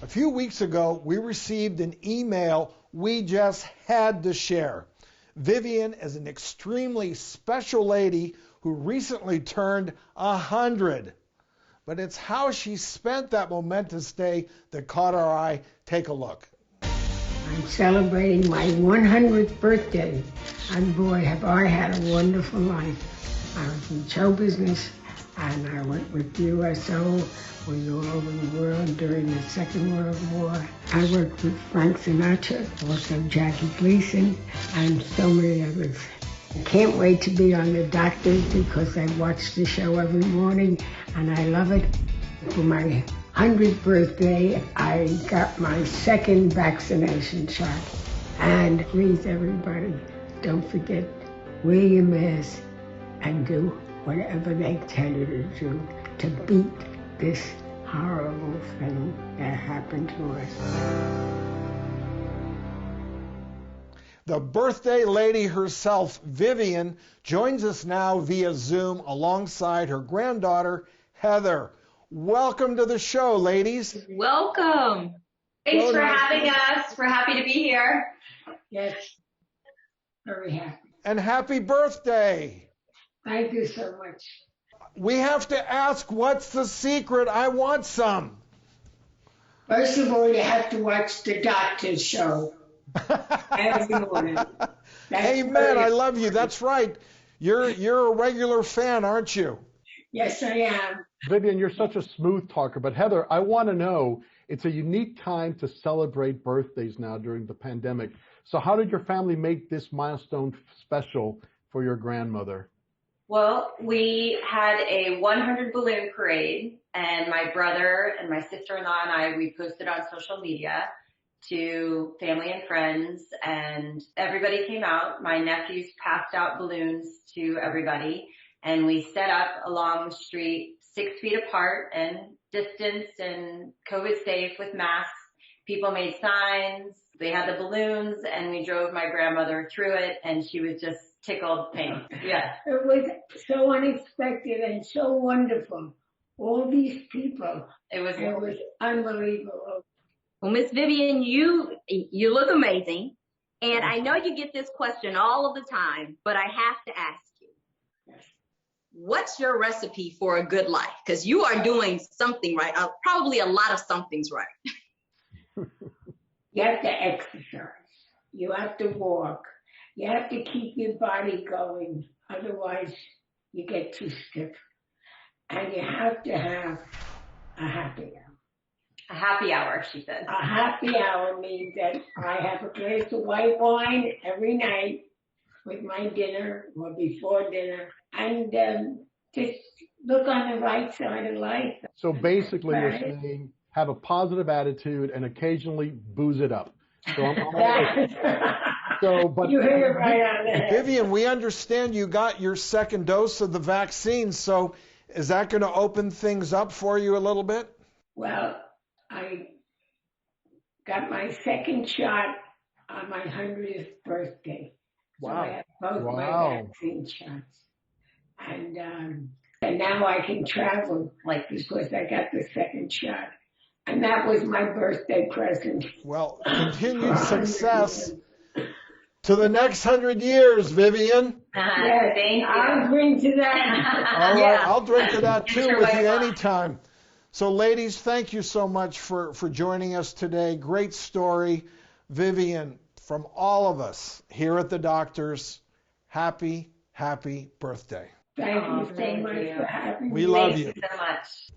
A few weeks ago, we received an email we just had to share. Vivian is an extremely special lady who recently turned 100. But it's how she spent that momentous day that caught our eye. Take a look. I'm celebrating my 100th birthday, and boy, have I had a wonderful life. I was in show business, and I went with USO, was all over the world during the Second World War. I worked with Frank Sinatra, also Jackie Gleason, and so many others. I can't wait to be on The Doctors because I watch the show every morning, and I love it. For my 100th birthday, I got my second vaccination shot. And please, everybody, don't forget, wear your mask and do whatever they tell you to do to beat this horrible thing that happened to us. The birthday lady herself, Vivian, joins us now via Zoom alongside her granddaughter, Heather. Welcome to the show, ladies. Welcome. Thanks for having us. We're happy to be here. Yes, very happy. And happy birthday. Thank you so much. We have to ask, what's the secret? I want some. First of all, you have to watch The Doctor's show every morning. Amen. I love you. That's right. You're a regular fan, aren't you? Yes, I am. Vivian, you're such a smooth talker. But Heather, I want to know, it's a unique time to celebrate birthdays now during the pandemic. So how did your family make this milestone special for your grandmother? Well, we had a 100 balloon parade, and my brother and my sister-in-law and I, we posted on social media to family and friends, and everybody came out. My nephews passed out balloons to everybody, and we set up along the street 6 feet apart and distanced and COVID safe with masks. People made signs. They had the balloons, and we drove my grandmother through it, and she was just tickled pink. Yeah. It was so unexpected and so wonderful. All these people. It was unbelievable. Well, Miss Vivian, you look amazing. And I know you get this question all of the time, but I have to ask you. Yes. What's your recipe for a good life? Because you are doing something right, probably a lot of somethings right. You have to exercise. You have to walk. You have to keep your body going. Otherwise, you get too stiff. And you have to have a happy hour. a happy hour, she said. A happy hour means that I have a glass of white wine every night with my dinner or before dinner, and just look on the right side of life. So basically, you're saying have a positive attitude and occasionally booze it up. So but you hit it right on the head. Vivian, we understand you got your second dose of the vaccine, so is that going to open things up for you a little bit? Well, I got my second shot on my 100th birthday. Wow. So I have both my vaccine shots. And now I can travel, because I got the second shot. And that was my birthday present. Well, continued success to the next 100 years, Vivian. Yes, thank you. I'll drink to that. All right, I'll drink to that too with you anytime. So ladies, thank you so much for joining us today. Great story. Vivian, from all of us here at the Doctors, happy, happy birthday. Thank you so much for having me. We love you. Thank you so much.